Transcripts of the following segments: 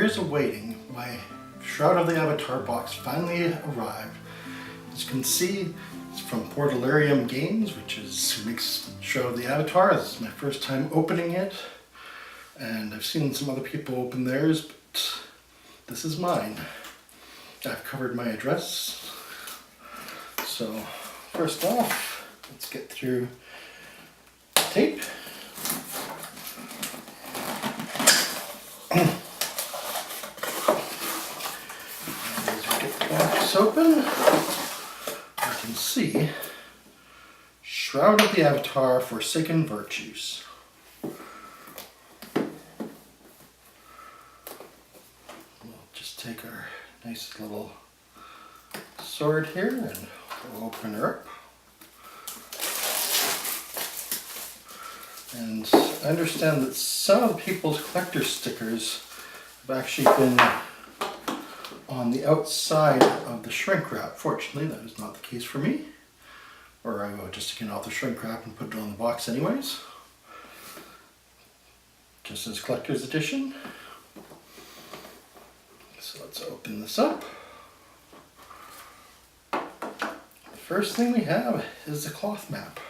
years of waiting, my Shroud of the Avatar box finally arrived. As you can see, it's from Portalarium Games, which makes Shroud of the Avatar. This is my first time opening it, and I've seen some other people open theirs, but this is mine. I've covered my address. So first off, let's get through the tape. Open, you can see Shroud of the Avatar, Forsaken Virtues. We'll just take our nice little sword here and we'll open her up. And I understand that some of the people's collector stickers have actually been on the outside of the shrink wrap. Fortunately, that is not the case for me. Or I will just take it off the shrink wrap and put it on the box anyways. Just as collector's edition. So let's open this up. The first thing we have is the cloth map.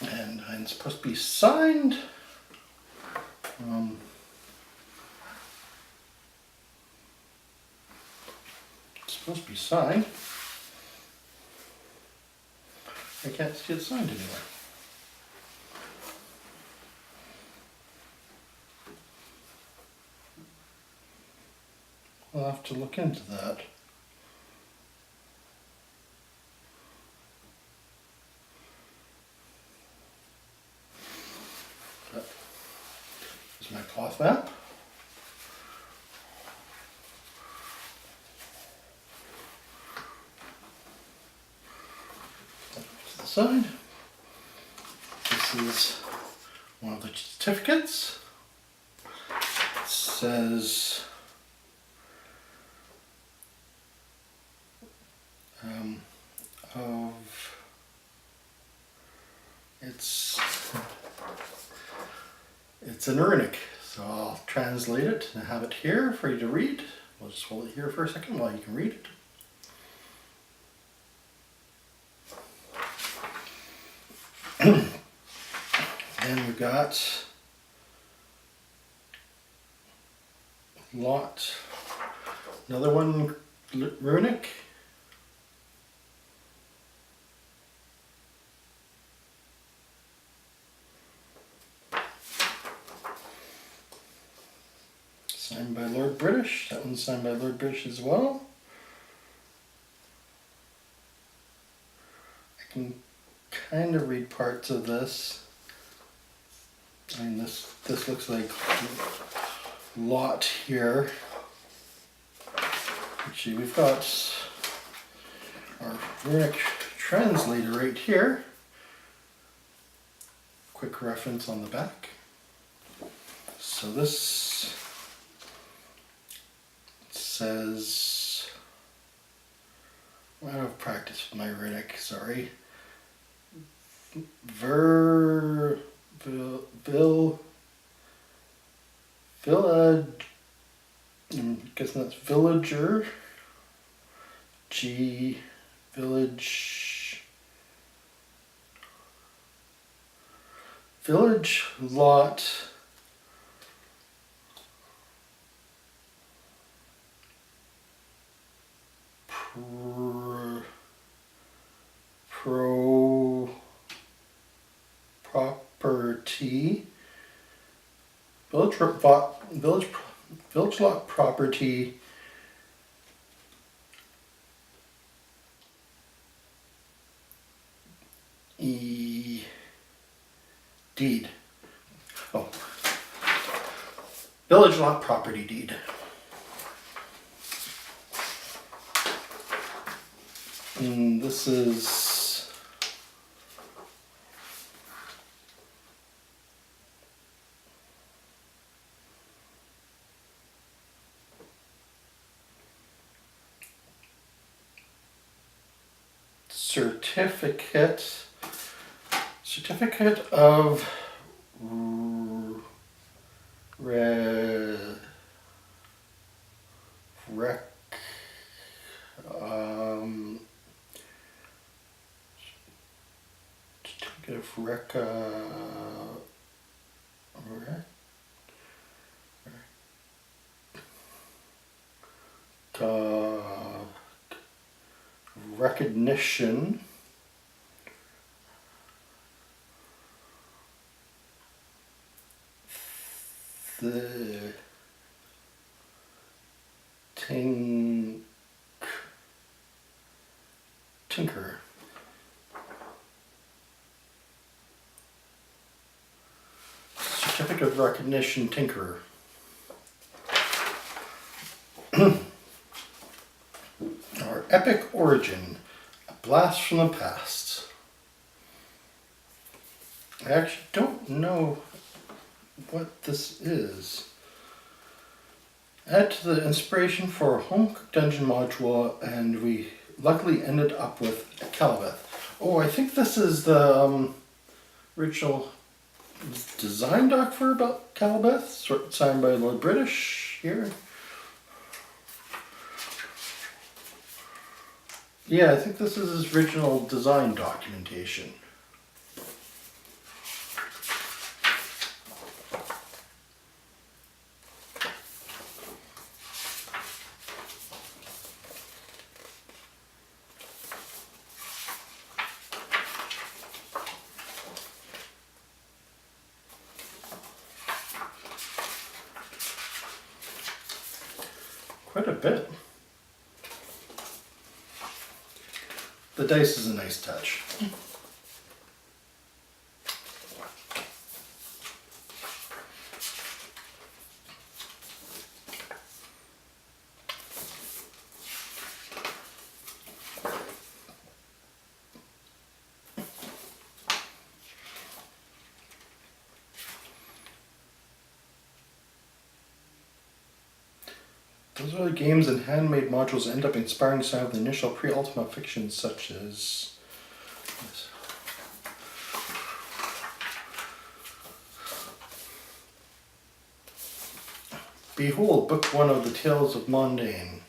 And it's supposed to be signed. It's supposed to be signed. I can't see it signed anywhere. I'll have to look into that. Here's my cloth map. To the side. This is one of the certificates. It says it's an runic, so I'll translate it and have it here for you to read. We'll just hold it here for a second while you can read it. And we've got another one runic. Signed by Lord British. That one's signed by Lord British as well. I can kind of read parts of this. I mean, this looks like a lot here. Actually, we've got our runic translator right here. Quick reference on the back. So this says, I'm out of practice with my runic, sorry. I'm guessing that's villager. Village lot. Property. Village lot property. Deed. Oh. Village lot property deed. And this is certificate Certificate of certificate of recognition the tinker. Certificate of recognition tinkerer. Our epic origin, a blast from the past. I actually don't know what this is. Add to the inspiration for a home cooked dungeon module, and we luckily ended up with a Calibeth. Oh, I think this is the original design doc for about Calibeth, signed by Lord British here. Yeah, I think this is his original design documentation. Quite a bit. The dice is a nice touch. Those other games and handmade modules end up inspiring some of the initial pre-Ultima fictions, such as this. Behold, Book 1 of the Tales of Mondain.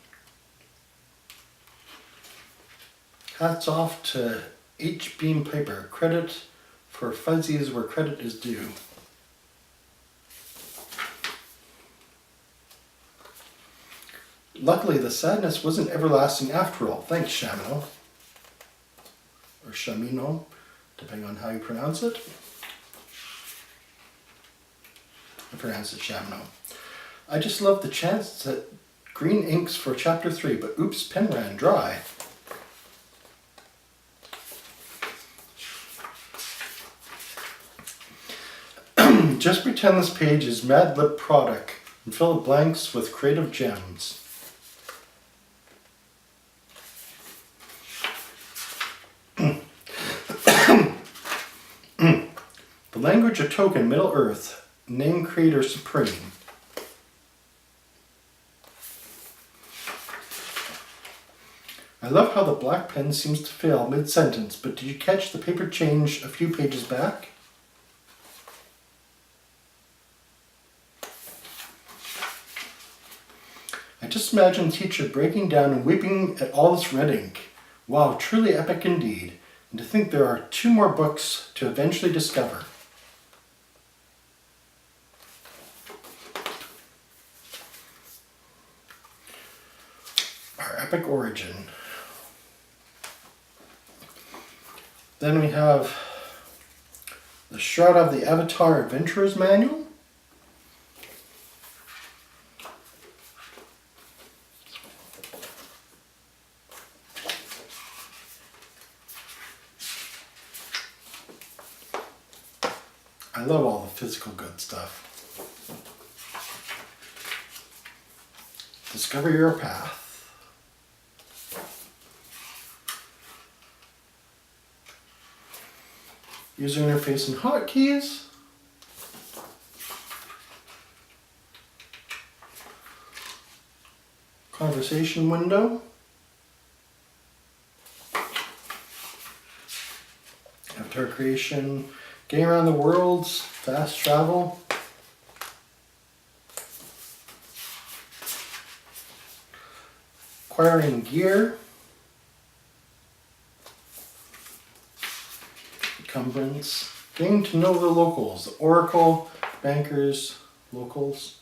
Hats off to H. Beam Piper. Credit for fuzzies where credit is due. Luckily, the sadness wasn't everlasting after all. Thanks, Shamino. Or Shamino, depending on how you pronounce it. I pronounce it Shamino. I just love the chance that green inks for chapter 3, but oops, pen ran dry. Just pretend this page is Mad Lib product and fill the blanks with creative gems. The language of token, Middle Earth, name creator supreme. I love how the black pen seems to fail mid-sentence, but did you catch the paper change a few pages back? I just imagine the teacher breaking down and weeping at all this red ink. Wow, truly epic indeed. And to think there are 2 more books to eventually discover. Our epic origin. Then we have the Shroud of the Avatar Adventurer's Manual. I love all the physical good stuff. Discover your path. User interface and hotkeys. Conversation window. Avatar creation. Getting around the world, fast travel. Acquiring gear. Encumbrance. Getting to know the locals, the oracle, bankers, locals,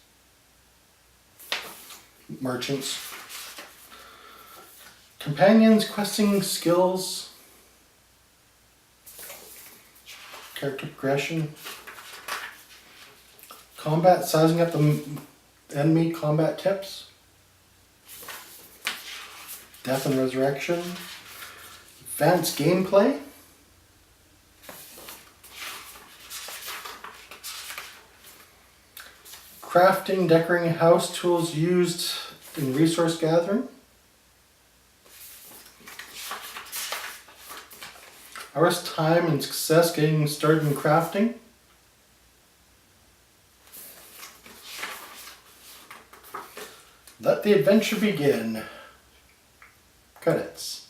merchants. Companions, questing skills, character progression, combat, sizing up the enemy combat tips, death and resurrection, advanced gameplay, crafting, decorating house, tools used in resource gathering, hours time and success getting started in crafting, let the adventure begin. Credits.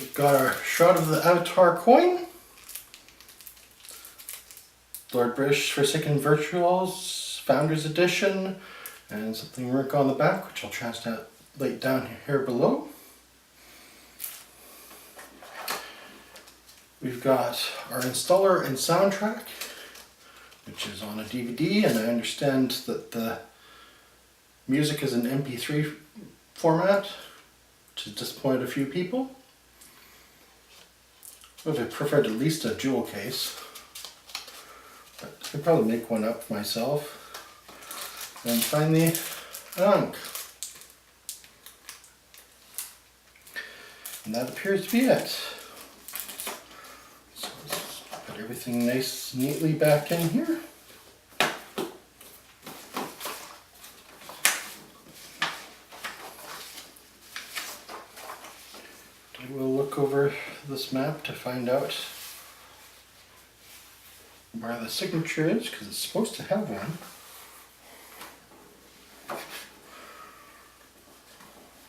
We've got our Shroud of the Avatar coin, Lord British Forsaken Virtuals Founders Edition, and something work on the back, which I'll translate down here below. We've got our installer and soundtrack, which is on a DVD, and I understand that the music is in MP3 format, which has disappointed a few people. I would have preferred at least a jewel case, but I could probably make one up myself. And finally, an unk. And that appears to be it. So let's put everything nice, neatly back in here. I will look over this map to find out where the signature is, because it's supposed to have one.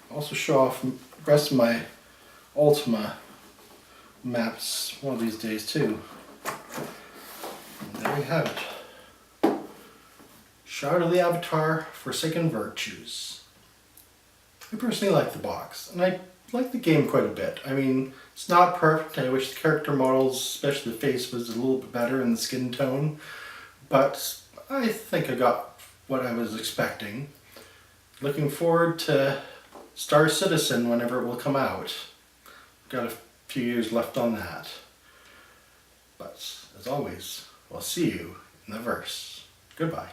Also show off the rest of my Ultima maps one of these days too. And there you have it. Shroud of the Avatar, Forsaken Virtues. I personally like the box, and I like the game quite a bit. I mean, it's not perfect. I wish the character models, especially the face, was a little bit better in the skin tone, but I think I got what I was expecting. Looking forward to Star Citizen whenever it will come out. Got a few years left on that. But as always, we'll see you in the verse. Goodbye.